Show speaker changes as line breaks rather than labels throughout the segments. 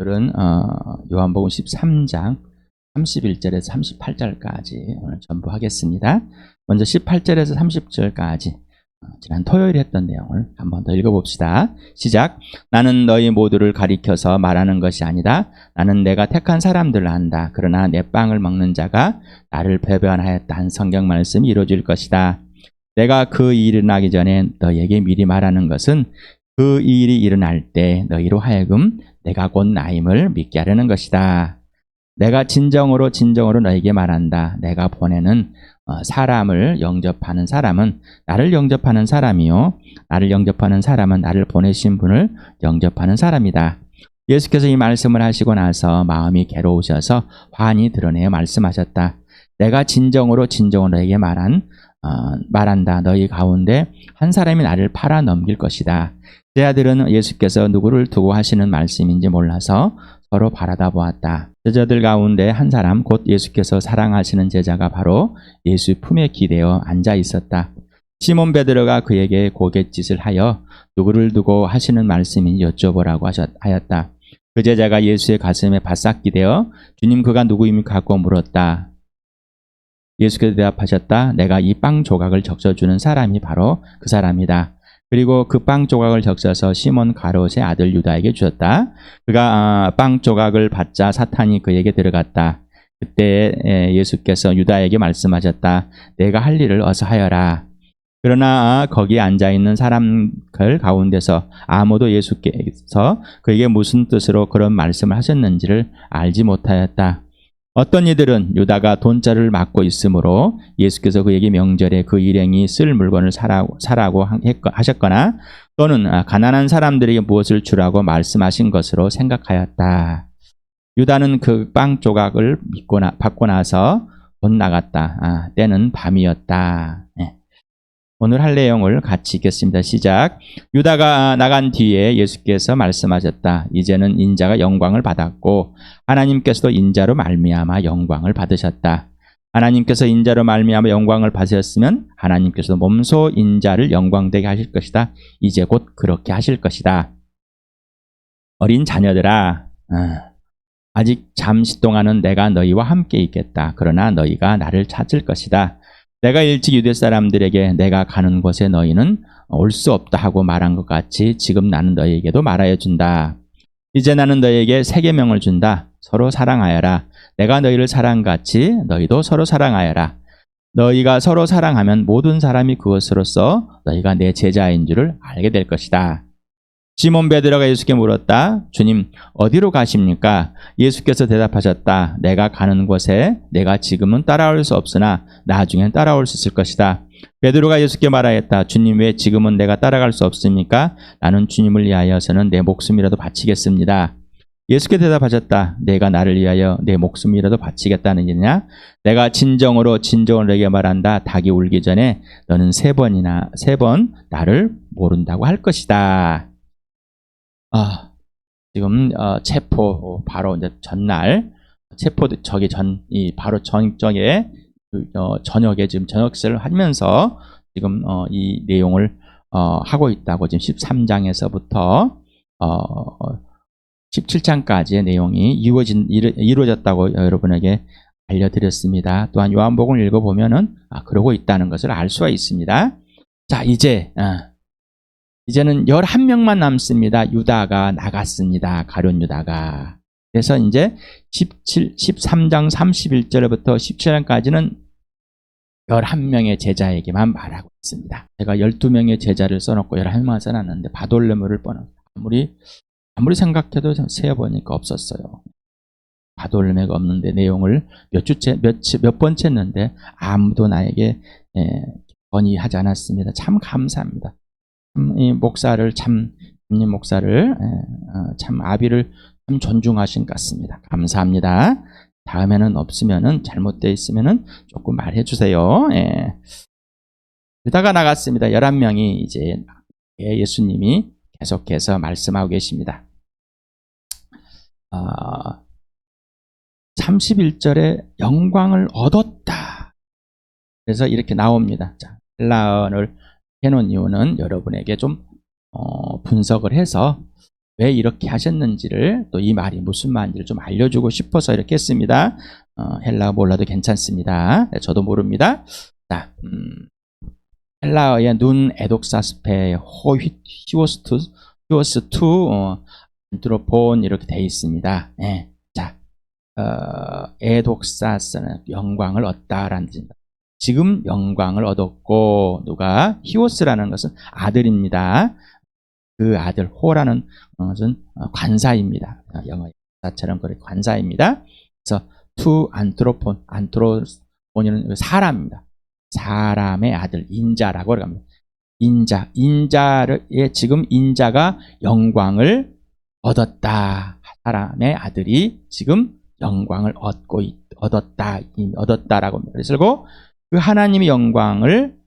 오늘은 요한복음 13장 31절에서 38절까지 오늘 전부 하겠습니다. 먼저 18절에서 30절까지 지난 토요일에 했던 내용을 한 번 더 읽어봅시다. 시작. 나는 너희 모두를 가리켜서 말하는 것이 아니다. 나는 내가 택한 사람들을 안다. 그러나 내 빵을 먹는 자가 나를 배반하였다 한 성경 말씀이 이루어질 것이다. 내가 그 일이 일어나기 전에 너희에게 미리 말하는 것은 그 일이 일어날 때 너희로 하여금 내가 곧 나임을 믿게 하려는 것이다. 내가 진정으로 너희에게 말한다. 내가 보내는 사람을 영접하는 사람은 나를 영접하는 사람이요, 나를 영접하는 사람은 나를 보내신 분을 영접하는 사람이다. 예수께서 이 말씀을 하시고 나서 마음이 괴로우셔서 환히 드러내어 말씀하셨다. 내가 진정으로 너희에게 말한다. 너희 가운데 한 사람이 나를 팔아 넘길 것이다. 제자들은 예수께서 누구를 두고 하시는 말씀인지 몰라서 서로 바라다 보았다. 제자들 가운데 한 사람, 곧 예수께서 사랑하시는 제자가 바로 예수 품에 기대어 앉아 있었다. 시몬 베드로가 그에게 고갯짓을 하여 누구를 두고 하시는 말씀인지 여쭤보라고 하였다. 그 제자가 예수의 가슴에 바싹 기대어 주님, 그가 누구입니까? 하고 물었다. 예수께서 대답하셨다. 내가 이 빵 조각을 적셔주는 사람이 바로 그 사람이다. 그리고 그 빵 조각을 적셔서 시몬 가롯의 아들 유다에게 주었다. 그가 빵 조각을 받자 사탄이 그에게 들어갔다. 그때 예수께서 유다에게 말씀하셨다. 내가 할 일을 어서 하여라. 그러나 거기에 앉아있는 사람들 가운데서 아무도 예수께서 그에게 무슨 뜻으로 그런 말씀을 하셨는지를 알지 못하였다. 어떤 이들은 유다가 돈자를 맡고 있으므로 예수께서 그에게 명절에 그 일행이 쓸 물건을 사라고 하셨거나 또는 가난한 사람들에게 무엇을 주라고 말씀하신 것으로 생각하였다. 유다는 그 빵 조각을 받고 나서 곧 나갔다. 때는 밤이었다. 오늘 할 내용을 같이 읽겠습니다. 시작. 유다가 나간 뒤에 예수께서 말씀하셨다. 이제는 인자가 영광을 받았고 하나님께서도 인자로 말미암아 영광을 받으셨다. 하나님께서 인자로 말미암아 영광을 받으셨으면 하나님께서도 몸소 인자를 영광되게 하실 것이다. 이제 곧 그렇게 하실 것이다. 어린 자녀들아, 아직 잠시 동안은 내가 너희와 함께 있겠다. 그러나 너희가 나를 찾을 것이다. 내가 일찍 유대 사람들에게 내가 가는 곳에 너희는 올 수 없다 하고 말한 것 같이 지금 나는 너희에게도 말하여 준다. 이제 나는 너희에게 새 계명을 준다. 서로 사랑하여라. 내가 너희를 사랑같이 너희도 서로 사랑하여라. 너희가 서로 사랑하면 모든 사람이 그것으로써 너희가 내 제자인 줄을 알게 될 것이다. 시몬 베드로가 예수께 물었다. 주님, 어디로 가십니까? 예수께서 대답하셨다. 내가 가는 곳에 내가 지금은 따라올 수 없으나 나중엔 따라올 수 있을 것이다. 베드로가 예수께 말하였다. 주님, 왜 지금은 내가 따라갈 수 없습니까? 나는 주님을 위하여서는 내 목숨이라도 바치겠습니다. 예수께 대답하셨다. 내가 나를 위하여 내 목숨이라도 바치겠다는 얘기냐? 내가 진정으로 너에게 말한다. 닭이 울기 전에 너는 세 번 나를 모른다고 할 것이다. 지금 체포 바로 이제 전날 체포 바로 전적에 저녁에 지금 저녁식을 하면서 지금 이 내용을 하고 있다고 지금 13장에서부터 17장까지의 내용이 이루어졌다고 여러분에게 알려드렸습니다. 또한 요한복음을 읽어보면은 그러고 있다는 것을 알 수가 있습니다. 자, 이제는 11명만 남습니다. 유다가 나갔습니다. 가룟 유다가. 그래서 이제 13장 31절부터 17장까지는 11명의 제자에게만 말하고 있습니다. 제가 12명의 제자를 써놓고 11명만 써놨는데 바돌레모를 아무리 생각해도 세어보니까 없었어요. 바돌레모가 없는데 내용을 몇 번째 했는데 아무도 나에게 건의하지 않았습니다. 참 감사합니다. 이 목사를 담임 목사를 참 아비를 참 존중하신 것 같습니다. 감사합니다. 다음에는 없으면은 잘못되어 있으면은 조금 말해 주세요. 유다가 나갔습니다. 11명이 이제 예수님이 계속해서 말씀하고 계십니다. 31절에 영광을 얻었다. 그래서 이렇게 나옵니다. 자, 헬라어를 해놓은 이유는 여러분에게 좀 분석을 해서 왜 이렇게 하셨는지를 또 이 말이 무슨 말인지를 좀 알려주고 싶어서 이렇게 했습니다. 헬라어 몰라도 괜찮습니다. 네, 저도 모릅니다. 자, 헬라어의 눈 에독사스페 히오스투 안트로폰 이렇게 되어 있습니다. 네. 자, 에독사스는 영광을 얻다라는 뜻입니다. 지금 영광을 얻었고 누가 히오스라는 것은 아들입니다. 그 아들 호라는 것은 관사입니다. 영어 자처럼 그렇게 관사입니다. 그래서 투 안트로폰이는 사람입니다. 사람의 아들 인자라고 합니다. 인자의 지금 인자가 영광을 얻었다. 사람의 아들이 지금 영광을 얻었다라고 합니다. 그리고 그 하나님의 영광을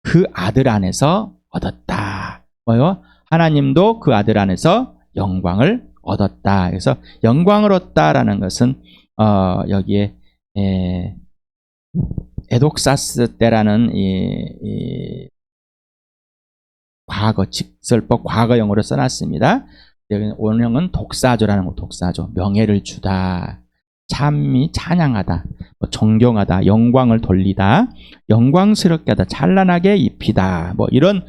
그 아들 안에서 얻었다. 뭐요? 하나님도 그 아들 안에서 영광을 얻었다. 그래서 영광을 얻다라는 것은 여기에 에독사스 때라는 이 과거 직설법 과거형으로 써놨습니다. 여기는 원형은 독사조라는 거, 독사조. 명예를 주다, 참미 찬양하다, 존경하다, 영광을 돌리다, 영광스럽게 하다, 찬란하게 입히다, 뭐 이런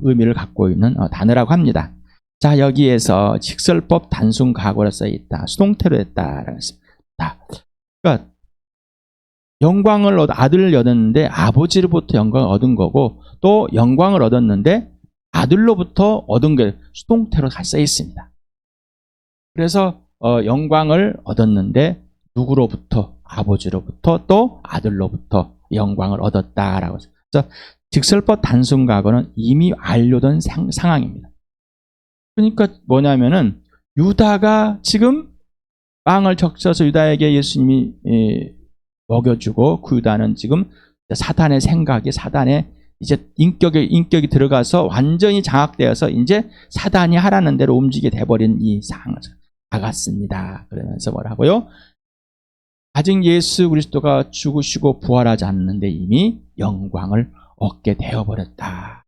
의미를 갖고 있는 단어라고 합니다. 자, 여기에서 직설법 단순 과거로 써 있다, 수동태로 했다라고 했습니다. 그러니까 영광을 아들을 얻었는데 아버지로부터 영광을 얻은 거고, 또 영광을 얻었는데 아들로부터 얻은 게 수동태로 써 있습니다. 그래서 영광을 얻었는데 누구로부터? 아버지로부터 또 아들로부터 영광을 얻었다라고 해서 직설법 단순 과거는 이미 완료된 상황입니다. 그러니까 뭐냐면은 유다가 지금 빵을 적셔서 유다에게 예수님이 먹여주고 그 유다는 지금 사단의 생각이 사단의 이제 인격이 들어가서 완전히 장악되어서 이제 사단이 하라는 대로 움직이게 돼버린 이 상황을 다갔습니다. 그러면서 뭐라고요? 아직 예수 그리스도가 죽으시고 부활하지 않는데 이미 영광을 얻게 되어버렸다.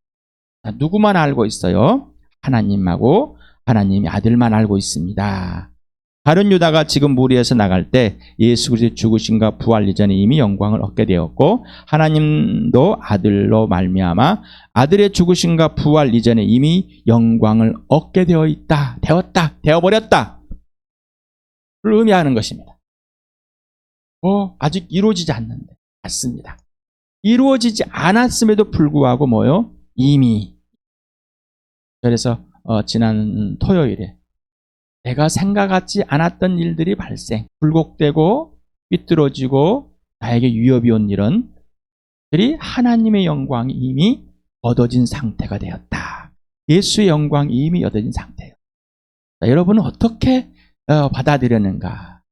누구만 알고 있어요? 하나님하고 하나님의 아들만 알고 있습니다. 다른 유다가 지금 무리에서 나갈 때 예수 그리스도의 죽으심과 부활 이전에 이미 영광을 얻게 되었고, 하나님도 아들로 말미암아 아들의 죽으심과 부활 이전에 이미 영광을 얻게 되어 있다, 되어버렸다 를 의미하는 것입니다. 아직 이루어지지 않는데 맞습니다. 이루어지지 않았음에도 불구하고 뭐요? 이미. 그래서 지난 토요일에 내가 생각하지 않았던 일들이 발생, 굴곡되고 삐뚤어지고 나에게 위협이 온 일은 들이 하나님의 영광이 이미 얻어진 상태가 되었다. 예수의 영광이 이미 얻어진 상태예요. 자, 여러분은 어떻게 받아들였는가?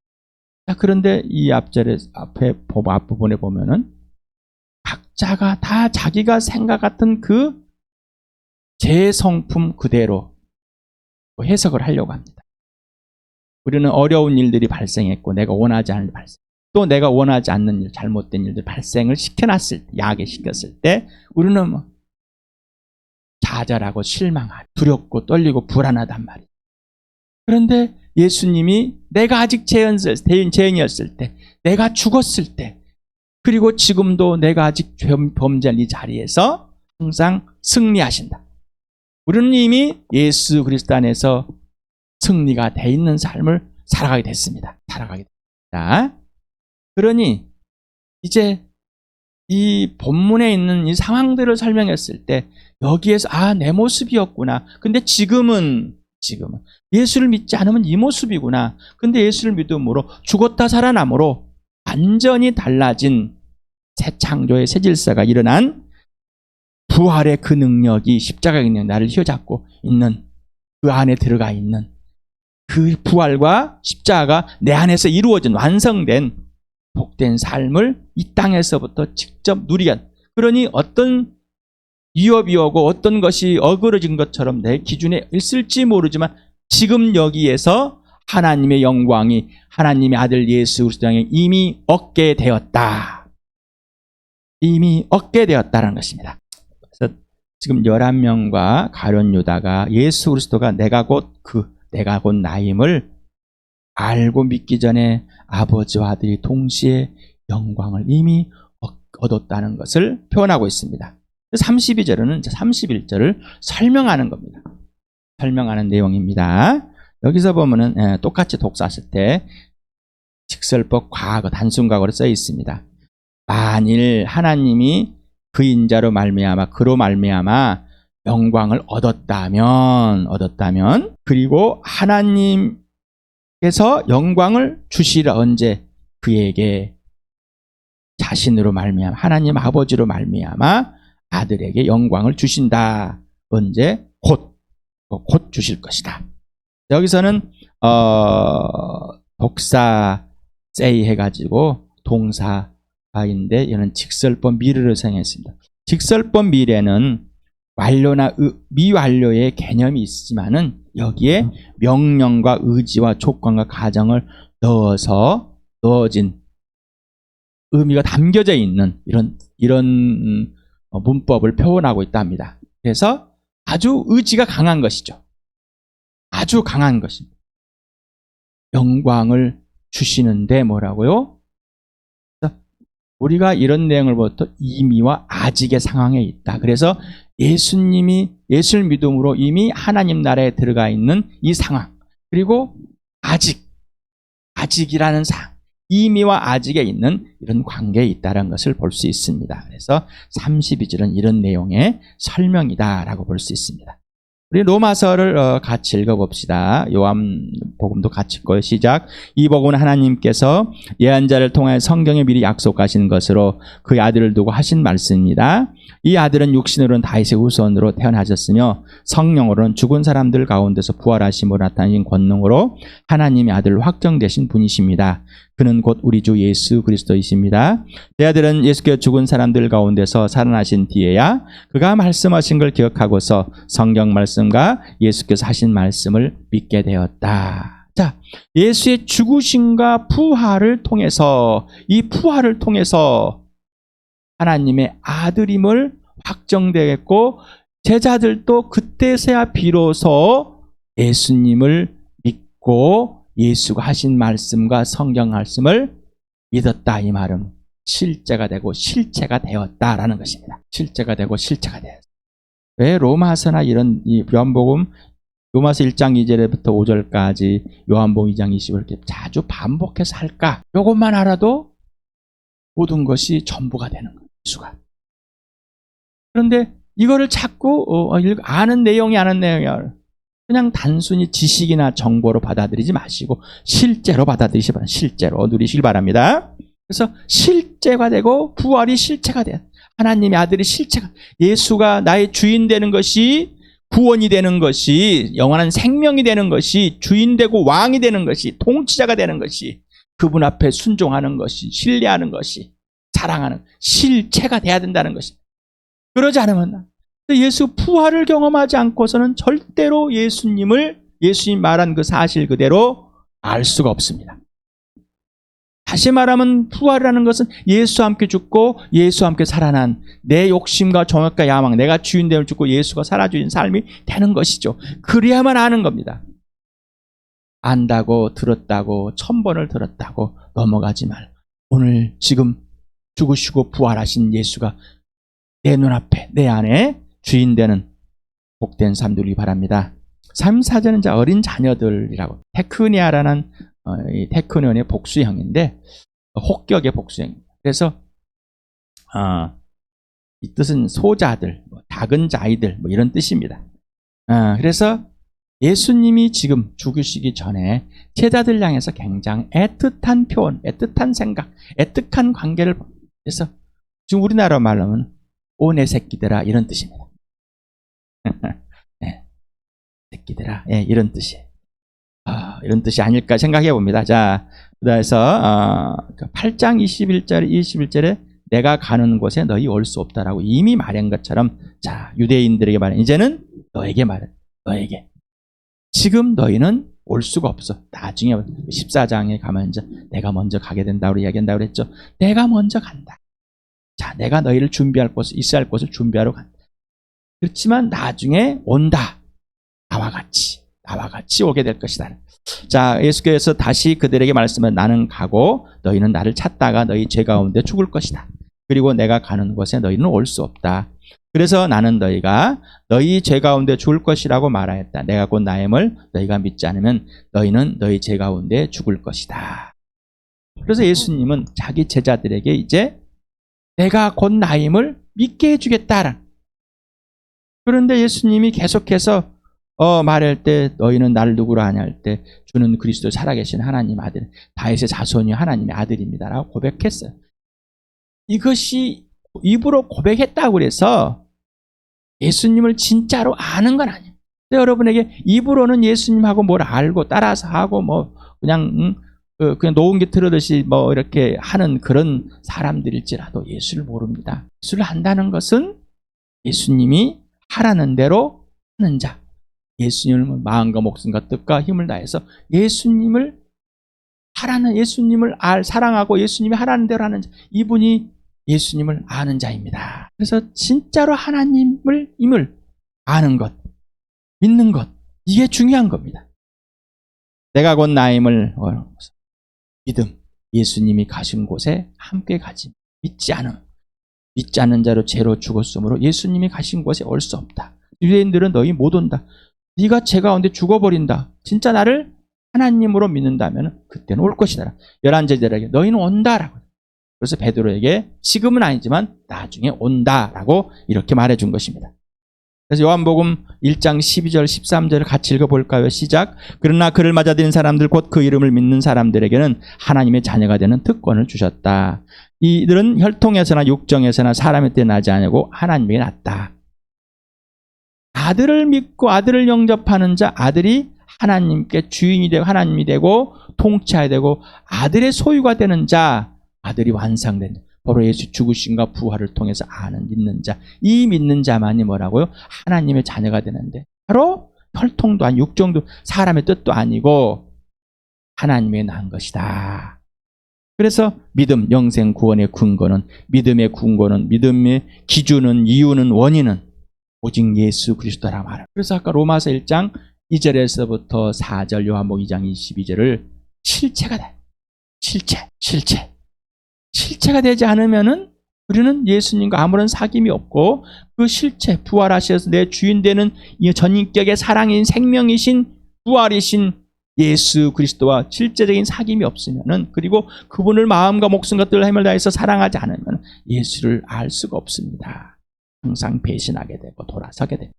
자, 그런데 이 앞부분에 보면은 각자가 다 자기가 생각했던 그 제 성품 그대로 해석을 하려고 합니다. 우리는 어려운 일들이 발생했고 내가 원하지 않는 일 발생, 또 내가 원하지 않는 일, 잘못된 일들 발생을 시켜놨을 때, 야기시켰을 때 우리는 좌절하고 실망하고 두렵고 떨리고 불안하단 말이에요. 그런데 예수님이 내가 아직 죄인이었을 때, 내가 죽었을 때, 그리고 지금도 내가 아직 범죄한 이 자리에서 항상 승리하신다. 우리는 이미 예수 그리스도 안에서 승리가 돼 있는 삶을 살아가게 됐습니다. 그러니 이제 이 본문에 있는 이 상황들을 설명했을 때 여기에서 내 모습이었구나. 근데 지금은 예수를 믿지 않으면 이 모습이구나. 근데 예수를 믿음으로 죽었다 살아남으로 완전히 달라진 새 창조의 새 질서가 일어난 부활의 그 능력이 십자가의 능력, 나를 휘어잡고 있는 그 안에 들어가 있는 그 부활과 십자가가 내 안에서 이루어진 완성된 복된 삶을 이 땅에서부터 직접 누리게. 그러니 어떤 위협이 오고 어떤 것이 어그러진 것처럼 내 기준에 있을지 모르지만 지금 여기에서 하나님의 영광이 하나님의 아들 예수 그리스도에 이미 얻게 되었다. 이미 얻게 되었다는 것입니다. 그래서 지금 11명과 가룟 유다가 예수 그리스도가 내가 곧 나임을 알고 믿기 전에 아버지와 아들이 동시에 영광을 이미 얻었다는 것을 표현하고 있습니다. 32절은 31절을 설명하는 겁니다. 설명하는 내용입니다. 여기서 보면은 똑같이 독사했을 때 직설법 과거 단순과거로 써 있습니다. 만일 하나님이 그 인자로 말미암아 그로 말미암아 영광을 얻었다면 그리고 하나님께서 영광을 주시라 언제 그에게 자신으로 말미암아 하나님 아버지로 말미암아 아들에게 영광을 주신다. 언제? 곧 주실 것이다. 여기서는 독사 세이 해가지고 동사인데 이는 직설법 미래를 사용했습니다. 직설법 미래는 완료나 미완료의 개념이 있지만은 여기에 명령과 의지와 조건과 가정을 넣어진 의미가 담겨져 있는 이런 문법을 표현하고 있답니다. 그래서 아주 의지가 강한 것이죠. 아주 강한 것입니다. 영광을 주시는데 뭐라고요? 우리가 이런 내용을 보통 이미와 아직의 상황에 있다. 그래서 예수를 믿음으로 이미 하나님 나라에 들어가 있는 이 상황, 그리고 아직이라는 상황, 이미와 아직에 있는 이런 관계에 있다는 것을 볼 수 있습니다. 그래서 32절은 이런 내용의 설명이다라고 볼 수 있습니다. 우리 로마서를 같이 읽어봅시다. 요한복음도 같이 읽고요. 시작. 이 복음은 하나님께서 예언자를 통해 성경에 미리 약속하신 것으로 그 아들을 두고 하신 말씀입니다. 이 아들은 육신으로는 다윗의 후손으로 태어나셨으며 성령으로는 죽은 사람들 가운데서 부활하심으로 나타나신 권능으로 하나님의 아들로 확정되신 분이십니다. 그는 곧 우리 주 예수 그리스도이십니다. 내 아들은 예수께서 죽은 사람들 가운데서 살아나신 뒤에야 그가 말씀하신 걸 기억하고서 성경 말씀과 예수께서 하신 말씀을 믿게 되었다. 자, 예수의 죽으심과 부활을 통해서 이 부활을 통해서 하나님의 아들임을 확정되겠고 제자들도 그때서야 비로소 예수님을 믿고 예수가 하신 말씀과 성경 말씀을 믿었다. 이 말은 실제가 되고 실체가 되었다라는 것입니다. 실제가 되고 실체가 되었다. 왜 로마서나 이런 이 요한복음 로마서 1장 2절부터 5절까지 요한복음 2장 20을 이렇게 자주 반복해서 할까? 이것만 알아도 모든 것이 전부가 되는 거예요. 예수가. 그런데 이거를 자꾸 아는 내용이야. 그냥 단순히 지식이나 정보로 받아들이지 마시고 실제로 받아들이시기 바랍니다. 실제로 누리시길 바랍니다. 그래서 실제가 되고 부활이 실체가 돼요. 하나님의 아들이 실체가, 예수가 나의 주인 되는 것이, 구원이 되는 것이, 영원한 생명이 되는 것이, 주인 되고 왕이 되는 것이, 통치자가 되는 것이, 그분 앞에 순종하는 것이, 신뢰하는 것이, 사랑하는 실체가 돼야 된다는 것입니다. 그러지 않으면 예수 부활을 경험하지 않고서는 절대로 예수님 말한 그 사실 그대로 알 수가 없습니다. 다시 말하면 부활이라는 것은 예수와 함께 죽고 예수와 함께 살아난 내 욕심과 정욕과 야망, 내가 주인됨을 죽고 예수가 살아주신 삶이 되는 것이죠. 그래야만 아는 겁니다. 안다고 들었다고 1000번을 들었다고 넘어가지 말. 오늘 지금 죽으시고 부활하신 예수가 내 눈앞에 내 안에 주인 되는 복된 삶 누리기 바랍니다. 3, 4절은 이제 어린 자녀들이라고, 테크니아라는 이 테크니온의 복수형인데 혹격의 복수형입니다. 그래서 이 뜻은 소자들, 작은 자이들 이런 뜻입니다. 그래서 예수님이 지금 죽으시기 전에 제자들 향해서 굉장히 애틋한 표현, 애틋한 생각, 애틋한 관계를, 그래서 지금 우리나라 말로 하면 오 내 새끼들아 이런 뜻입니다. 네, 새끼들아, 네, 이런 뜻이에요. 이런 뜻이 아닐까 생각해 봅니다. 자, 그래서 8장 21절에 내가 가는 곳에 너희 올 수 없다라고 이미 말한 것처럼, 자, 유대인들에게 말해, 이제는 너에게 말해, 너에게. 지금 너희는 올 수가 없어. 나중에 14장에 가면 이제 내가 먼저 가게 된다고 이야기한다고 그랬죠. 내가 먼저 간다. 자, 내가 너희를 준비할 곳을, 있어야 할 곳을 준비하러 간다. 그렇지만 나중에 온다. 나와 같이 오게 될 것이다. 자, 예수께서 다시 그들에게 말씀은 나는 가고 너희는 나를 찾다가 너희 죄 가운데 죽을 것이다. 그리고 내가 가는 곳에 너희는 올 수 없다. 그래서 나는 너희가 너희 죄 가운데 죽을 것이라고 말하였다. 내가 곧 나임을 너희가 믿지 않으면 너희는 너희 죄 가운데 죽을 것이다. 그래서 예수님은 자기 제자들에게 이제 내가 곧 나임을 믿게 해주겠다. 그런데 예수님이 계속해서 말할 때 너희는 나를 누구로 하냐 할 때 주는 그리스도 살아계신 하나님 아들 다윗의 자손이 하나님의 아들입니다라고 고백했어요. 이것이 입으로 고백했다고 그래서 예수님을 진짜로 아는 건 아니에요. 여러분에게 입으로는 예수님하고 뭘 알고 따라서 하고 뭐 그냥 녹음기 틀어듯이 뭐 이렇게 하는 그런 사람들일지라도 예수를 모릅니다. 예수를 안다는 것은 예수님이 하라는 대로 하는 자, 예수님을 마음과 목숨과 뜻과 힘을 다해서 예수님을 사랑하고 예수님이 하라는 대로 하는 자, 이분이 예수님을 아는 자입니다. 그래서 진짜로 하나님을 아는 것, 믿는 것, 이게 중요한 겁니다. 내가 곧 나임을 믿음, 예수님이 가신 곳에 함께 가지. 믿지 않은 자로 죄로 죽었으므로 예수님이 가신 곳에 올 수 없다. 유대인들은 너희 못 온다. 네가 죄 가운데 죽어버린다. 진짜 나를 하나님으로 믿는다면 그때는 올 것이다. 11제자들에게 너희는 온다라고. 그래서 베드로에게 지금은 아니지만 나중에 온다라고 이렇게 말해준 것입니다. 그래서 요한복음 1장 12절 13절을 같이 읽어볼까요? 시작. 그러나 그를 맞아들인 사람들 곧 그 이름을 믿는 사람들에게는 하나님의 자녀가 되는 특권을 주셨다. 이들은 혈통에서나 육정에서나 사람의 때 나지 아니고 하나님에게 났다. 아들을 믿고 아들을 영접하는 자, 아들이 하나님께 주인이 되고 하나님이 되고 통치하게 되고 아들의 소유가 되는 자, 아들이 완성된 자, 바로 예수 죽으심과 부활을 통해서 아는 믿는 자, 이 믿는 자만이 뭐라고요? 하나님의 자녀가 되는데 바로 혈통도 아니고 육정도 사람의 뜻도 아니고 하나님의 난 것이다. 그래서 믿음, 영생, 구원의 근거는 믿음의 근거는 믿음의 기준은 이유는 원인은 오직 예수 그리스도라 말합니다. 그래서 아까 로마서 1장 2절에서부터 4절 요한복음 2장 22절을 실체가 돼. 실체가 되지 않으면은 우리는 예수님과 아무런 사귐이 없고 그 실체, 부활하셔서 내 주인 되는 이 전인격의 사랑인 생명이신 부활이신 예수 그리스도와 실제적인 사귐이 없으면은 그리고 그분을 마음과 목숨과 뜻을 힘을 다해서 사랑하지 않으면 예수를 알 수가 없습니다. 항상 배신하게 되고 돌아서게 됩니다.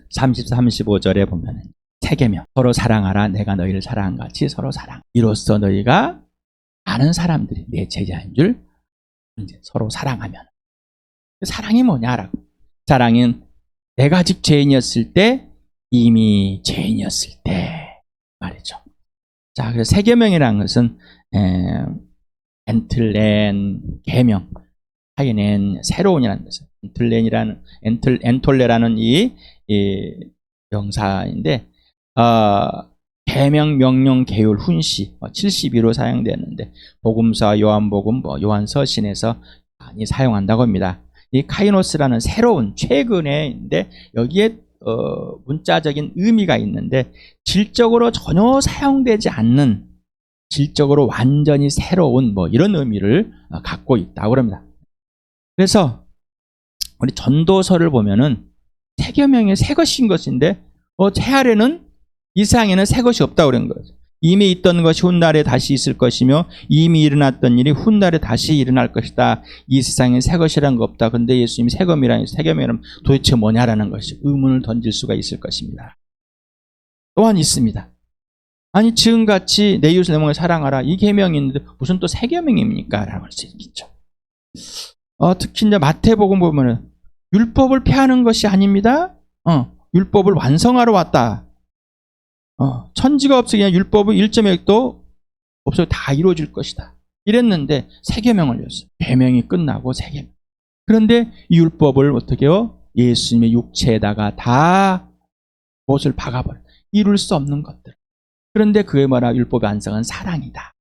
34, 35절에 보면 세계명 서로 사랑하라 내가 너희를 사랑한 같이 서로 사랑 이로써 너희가 많은 사람들이 내 제자인 줄 이제 서로 사랑하면 사랑이 뭐냐라고 사랑은 내가 아직 죄인이었을 때 이미 죄인이었을 때 말이죠. 자, 그래서 세계명이라는 것은 엔틀렌 계명 하기는 새로운이라는 것은 엔톨레라는 이 명사인데 계명, 명령, 계율, 훈시 72로 사용되었는데 복음서, 요한복음, 요한서신에서 많이 사용한다고 합니다. 이 카이노스라는 새로운 최근에인데 여기에 문자적인 의미가 있는데 질적으로 전혀 사용되지 않는 질적으로 완전히 새로운 이런 의미를 갖고 있다고 합니다. 그래서 우리 전도서를 보면은 세계명이 새 것인 것인데 새 아래는 이 세상에는 새 것이 없다고 그런 거죠. 이미 있던 것이 훗날에 다시 있을 것이며 이미 일어났던 일이 훗날에 다시 일어날 것이다. 이 세상에 새 것이란 거 없다. 근데 예수님이 세계명이라면 도대체 뭐냐라는 것이 의문을 던질 수가 있을 것입니다. 또한 있습니다. 아니 지금같이 내 이웃을 내 몸을 사랑하라 이 계명이 있는데 무슨 또 세계명입니까? 라고 할 수 있겠죠. 특히 이제 마태복음 보면은 율법을 폐하는 것이 아닙니다. 율법을 완성하러 왔다. 천지가 없으니 그냥 율법의 1.1도 없어도 다 이루어질 것이다. 이랬는데 세계명을 줬어요. 계명이 끝나고 세계명. 그런데 이 율법을 어떻게 해요? 예수님의 육체에다가 다 못을 박아버려. 이룰 수 없는 것들. 그런데 그게 뭐라 율법의 완성은 사랑이다.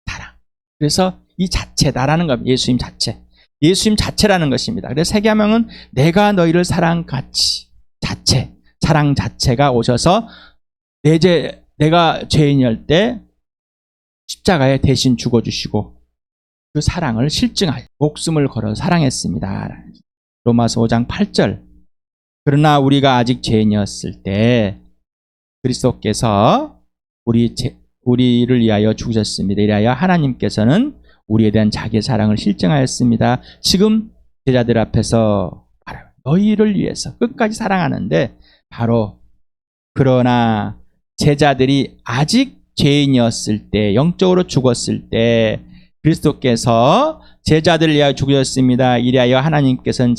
사랑. 그래서 이 자체다라는 겁니다. 예수님 자체. 예수님 자체라는 것입니다. 그래서 세계명은 내가 너희를 사랑같이 사랑 자체가 오셔서 내가 죄인일 때 십자가에 대신 죽어주시고 그 사랑을 실증하여 목숨을 걸어 사랑했습니다. 로마서 5장 8절. 그러나 우리가 아직 죄인이었을 때 그리스도께서 우리를 위하여 죽으셨습니다. 이라여 하나님께서는 우리에 대한 자기의 사랑을 실증하였습니다. 지금 제자들 앞에서 너희를 위해서 끝까지 사랑하는데 바로 그러나 제자들이 아직 죄인이었을 때 영적으로 죽었을 때 그리스도께서 제자들을 위하여 죽으셨습니다. 이리하여 하나님께서는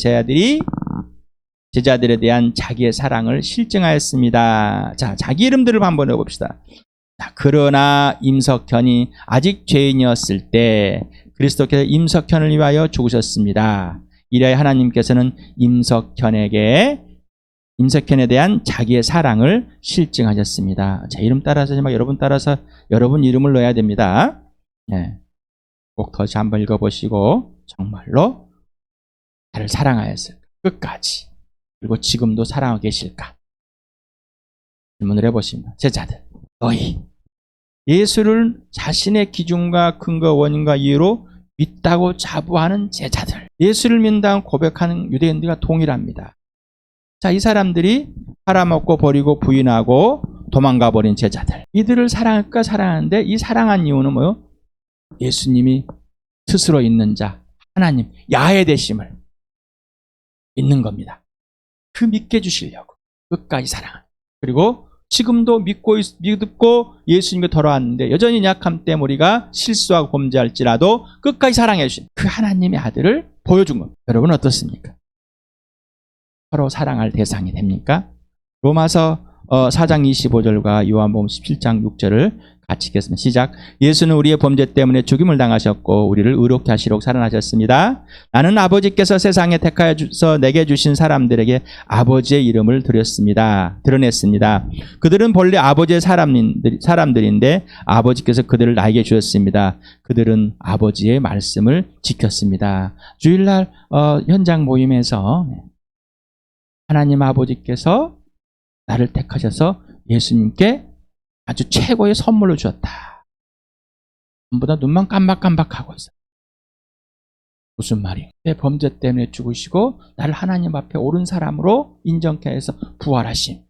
제자들에 대한 자기의 사랑을 실증하였습니다. 자, 자기 이름들을 한번 해봅시다. 자, 그러나 임석현이 아직 죄인이었을 때 그리스도께서 임석현을 위하여 죽으셨습니다. 이리하여 하나님께서는 임석현에 대한 자기의 사랑을 실증하셨습니다. 제 이름 따라서 여러분 따라서 여러분 이름을 넣어야 됩니다. 네. 꼭 다시 한번 읽어보시고 정말로 나를 사랑하였을까? 끝까지. 그리고 지금도 사랑하고 계실까? 질문을 해보십니다. 제자들, 너희 예수를 자신의 기준과 근거, 원인과 이유로 믿다고 자부하는 제자들, 예수를 믿는다고 고백하는 유대인들과 동일합니다. 자, 이 사람들이 팔아먹고 버리고 부인하고 도망가 버린 제자들, 이들을 사랑할까? 사랑하는데 이 사랑한 이유는 뭐요? 예수님이 스스로 있는 자, 하나님, 야훼 되심을 믿는 겁니다. 그 믿게 해주시려고 끝까지 사랑하는. 그리고 지금도 믿고 예수님께 돌아왔는데 여전히 약함 때문에 우리가 실수하고 범죄할지라도 끝까지 사랑해 주신 그 하나님의 아들을 보여준 겁니다. 여러분 어떻습니까? 서로 사랑할 대상이 됩니까? 로마서 4장 25절과 요한복음 17장 6절을 같이 읽겠습니다. 시작. 예수는 우리의 범죄 때문에 죽임을 당하셨고 우리를 의롭게 하시려고 살아나셨습니다. 나는 아버지께서 세상에 택하여서 내게 주신 사람들에게 아버지의 이름을 드러냈습니다. 그들은 본래 아버지의 사람들인데 아버지께서 그들을 나에게 주셨습니다. 그들은 아버지의 말씀을 지켰습니다. 주일날 현장 모임에서 하나님 아버지께서 나를 택하셔서 예수님께 아주 최고의 선물로 주었다. 전부 다 눈만 깜박깜박하고 있어요. 무슨 말이에요? 내 범죄 때문에 죽으시고 나를 하나님 앞에 옳은 사람으로 인정케 해서 부활하심.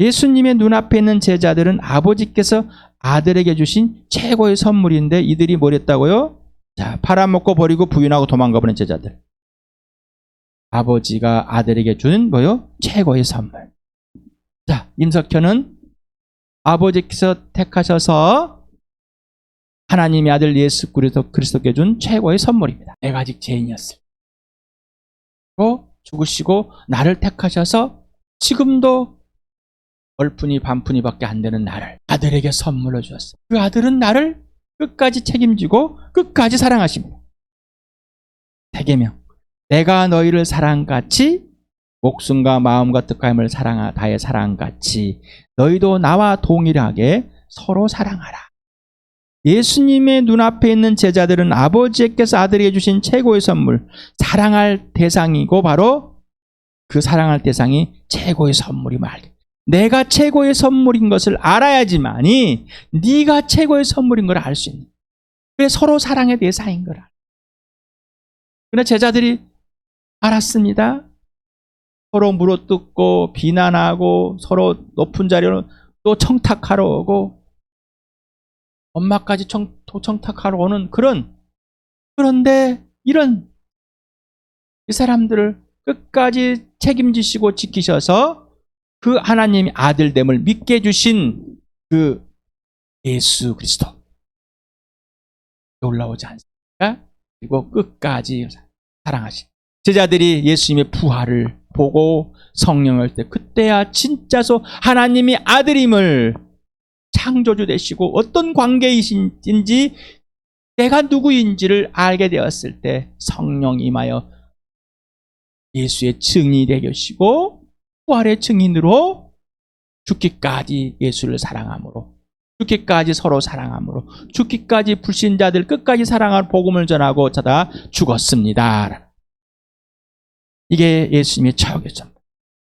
예수님의 눈앞에 있는 제자들은 아버지께서 아들에게 주신 최고의 선물인데 이들이 뭘 했다고요? 자, 팔아먹고 버리고 부인하고 도망가버린 제자들. 아버지가 아들에게 준 뭐요? 최고의 선물. 자, 임석현은 아버지께서 택하셔서 하나님의 아들 예수 그리스도께 준 최고의 선물입니다. 내가 아직 죄인이었을 때 죽으시고 나를 택하셔서 지금도 얼푼이 반푼이밖에 안 되는 나를 아들에게 선물로 주었어요. 그 아들은 나를 끝까지 책임지고 끝까지 사랑하십니다. 대계명, 내가 너희를 사랑같이 목숨과 마음과 뜻과 다해 사랑같이 너희도 나와 동일하게 서로 사랑하라. 예수님의 눈앞에 있는 제자들은 아버지께서 아들에게 주신 최고의 선물, 사랑할 대상이고 바로 그 사랑할 대상이 최고의 선물임을 알게. 내가 최고의 선물인 것을 알아야지만이 네가 최고의 선물인 걸 알 수 있는. 그게 서로 사랑의 대상인 거라. 그러나 제자들이 알았습니다. 서로 물어뜯고 비난하고 서로 높은 자리로 또 청탁하러 오고 엄마까지 청탁하러 오는 그런데 이런 이 사람들을 끝까지 책임지시고 지키셔서 그 하나님의 아들됨을 믿게 해주신 그 예수 그리스도 올라오지 않습니까? 그리고 끝까지 사랑하신 제자들이 예수님의 부활을 보고 성령을 때 그때야 진짜서 하나님이 아들임을 창조주 되시고 어떤 관계이신지 내가 누구인지를 알게 되었을 때 성령 임하여 예수의 증인이 되게 하시고 부활의 증인으로 죽기까지 예수를 사랑함으로 죽기까지 서로 사랑함으로 죽기까지 불신자들 끝까지 사랑할 복음을 전하고 자다 죽었습니다. 이게 예수님의 최고의 선물,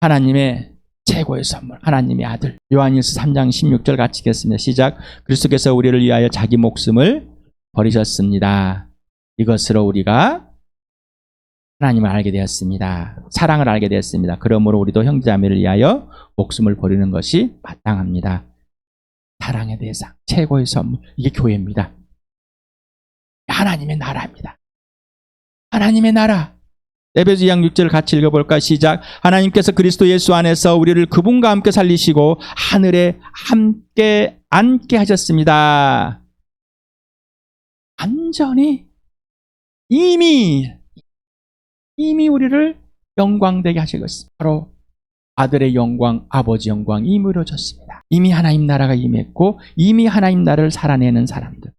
하나님의 최고의 선물, 하나님의 아들. 요한일서 3장 16절 같이 읽겠습니다. 시작. 그리스도께서 우리를 위하여 자기 목숨을 버리셨습니다. 이것으로 우리가 하나님을 알게 되었습니다. 사랑을 알게 되었습니다. 그러므로 우리도 형제자매를 위하여 목숨을 버리는 것이 마땅합니다. 사랑의 대상, 최고의 선물, 이게 교회입니다. 하나님의 나라입니다. 하나님의 나라. 에베소 2장 6절 같이 읽어볼까? 시작. 하나님께서 그리스도 예수 안에서 우리를 그분과 함께 살리시고 하늘에 함께 앉게 하셨습니다. 완전히 이미 우리를 영광되게 하시겠습니다. 바로 아들의 영광, 아버지 영광이 이루어졌습니다. 이미 하나님 나라가 임했고 이미 하나님 나라를 살아내는 사람들,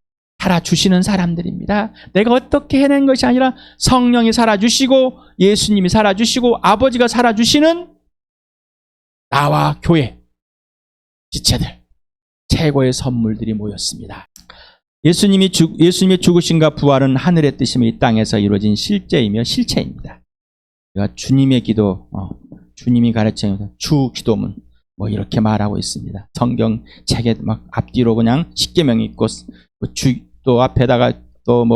살아주시는 사람들입니다. 내가 어떻게 해낸 것이 아니라 성령이 살아주시고 예수님이 살아주시고 아버지가 살아주시는 나와 교회, 지체들, 최고의 선물들이 모였습니다. 예수님의 죽으심과 부활은 하늘의 뜻이며 이 땅에서 이루어진 실제이며 실체입니다. 제가 주님의 기도, 주님이 가르치는 주 기도문 이렇게 말하고 있습니다. 성경 책에 막 앞뒤로 그냥 십계명이 있고 또 앞에다가 또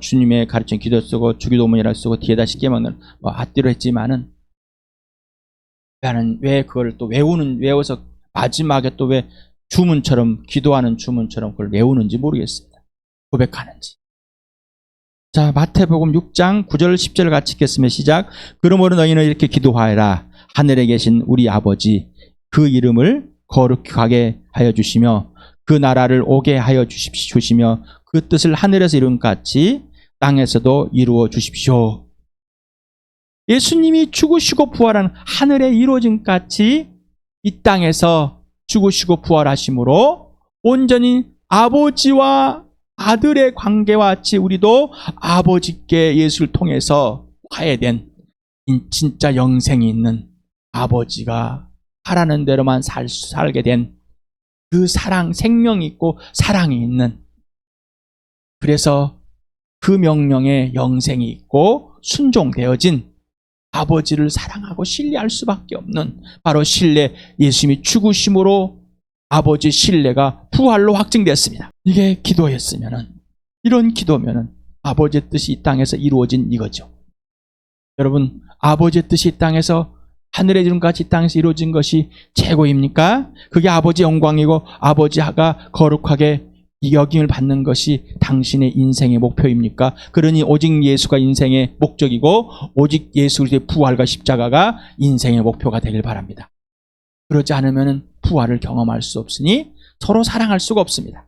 주님의 가르치는 기도 쓰고 주기도문이라 쓰고 뒤에다 십계명을 앞뒤로 했지만은 나는 왜 그걸 또 외워서 마지막에 또 왜 주문처럼 기도하는 주문처럼 그걸 외우는지 모르겠습니다. 고백하는지. 자, 마태복음 6장 9절 10절 같이 읽겠습니다. 시작. 그러므로 너희는 이렇게 기도하여라. 하늘에 계신 우리 아버지, 그 이름을 거룩하게 하여 주시며 그 나라를 오게 하여 주시며 그 뜻을 하늘에서 이룬 같이 땅에서도 이루어 주십시오. 예수님이 죽으시고 부활한 하늘에 이루어진 같이 이 땅에서 죽으시고 부활하심으로 온전히 아버지와 아들의 관계와 같이 우리도 아버지께 예수를 통해서 화해된 진짜 영생이 있는 아버지가 하라는 대로만 살게 된 그 사랑, 생명이 있고 사랑이 있는, 그래서 그 명령에 영생이 있고 순종되어진 아버지를 사랑하고 신뢰할 수밖에 없는 바로 신뢰, 예수님이 죽으심으로 아버지 신뢰가 부활로 확증됐습니다. 이게 기도였으면은, 이런 기도면은 아버지의 뜻이 이 땅에서 이루어진 이거죠. 여러분, 아버지의 뜻이 이 땅에서 하늘의 이름같이 이 땅에서 이루어진 것이 최고입니까? 그게 아버지의 영광이고 아버지가 거룩하게 여김을 받는 것이 당신의 인생의 목표입니까? 그러니 오직 예수가 인생의 목적이고 오직 예수 그리스도의 부활과 십자가가 인생의 목표가 되길 바랍니다. 그러지 않으면 부활을 경험할 수 없으니 서로 사랑할 수가 없습니다.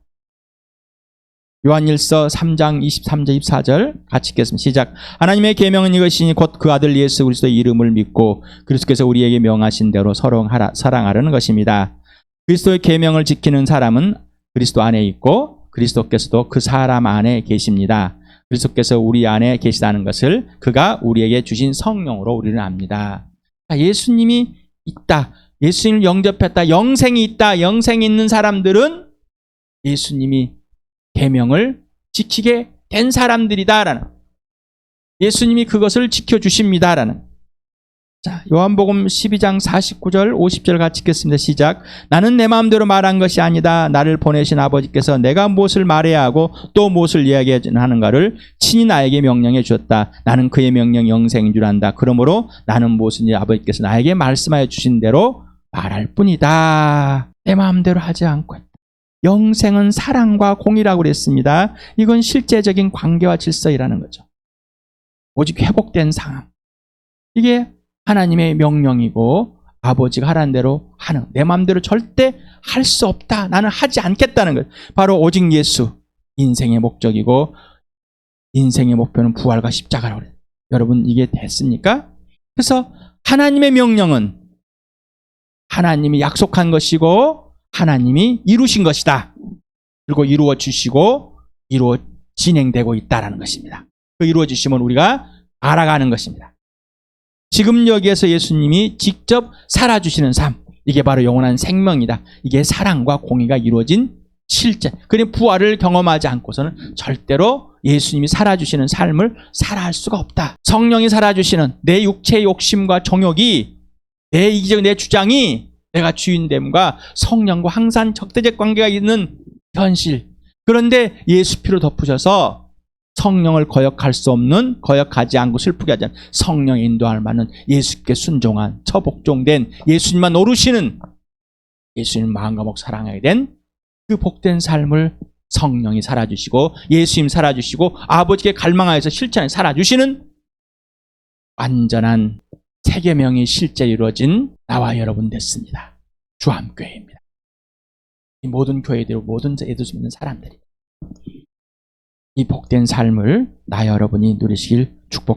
요한일서 3장 23절 24절 같이 읽겠습니다. 시작. 하나님의 계명은 이것이니 곧 그 아들 예수 그리스도의 이름을 믿고 그리스도께서 우리에게 명하신 대로 서로 사랑하라는 것입니다. 그리스도의 계명을 지키는 사람은 그리스도 안에 있고 그리스도께서도 그 사람 안에 계십니다. 그리스도께서 우리 안에 계시다는 것을 그가 우리에게 주신 성령으로 우리는 압니다. 예수님이 있다. 예수님을 영접했다. 영생이 있다. 영생이 있는 사람들은 예수님이 계명을 지키게 된 사람들이다라는, 예수님이 그것을 지켜주십니다라는. 자, 요한복음 12장 49절 50절 같이 읽겠습니다. 시작. 나는 내 마음대로 말한 것이 아니다. 나를 보내신 아버지께서 내가 무엇을 말해야 하고 또 무엇을 이야기해야 하는가를 친히 나에게 명령해 주었다. 나는 그의 명령이 영생인 줄 안다. 그러므로 나는 무엇인지 아버지께서 나에게 말씀하여 주신 대로 말할 뿐이다. 내 마음대로 하지 않고 했다. 영생은 사랑과 공의라고 그랬습니다. 이건 실제적인 관계와 질서이라는 거죠. 오직 회복된 상황. 이게 하나님의 명령이고 아버지가 하라는 대로 하는, 내 마음대로 절대 할 수 없다. 나는 하지 않겠다는 것. 바로 오직 예수, 인생의 목적이고 인생의 목표는 부활과 십자가라고 그래요. 여러분, 이게 됐습니까? 그래서 하나님의 명령은 하나님이 약속한 것이고 하나님이 이루신 것이다. 그리고 이루어 주시고 진행되고 있다는 것입니다. 그 이루어 주심은 우리가 알아가는 것입니다. 지금 여기에서 예수님이 직접 살아주시는 삶, 이게 바로 영원한 생명이다. 이게 사랑과 공의가 이루어진 실제, 그러니 부활을 경험하지 않고서는 절대로 예수님이 살아주시는 삶을 살아갈 수가 없다. 성령이 살아주시는 내 육체의 욕심과 정욕이, 내 이기적, 내 주장이 내가 주인됨과 성령과 항상 적대적 관계가 있는 현실. 그런데 예수 피로 덮으셔서 성령을 거역할 수 없는, 거역하지 않고 슬프게 하지 않는 성령의 인도할 만한 예수께 순종한, 처복종된, 예수님만 오르시는, 예수님 마음과 목 사랑하게 된 그 복된 삶을 성령이 살아주시고 예수님 살아주시고 아버지께 갈망하여서 실천에 살아주시는 완전한 세계명이 실제 이루어진 나와 여러분 됐습니다. 주암교회입니다. 이 모든 교회들, 모든 예수 믿는 사람들이 이 복된 삶을 나 여러분이 누리시길 축복합니다.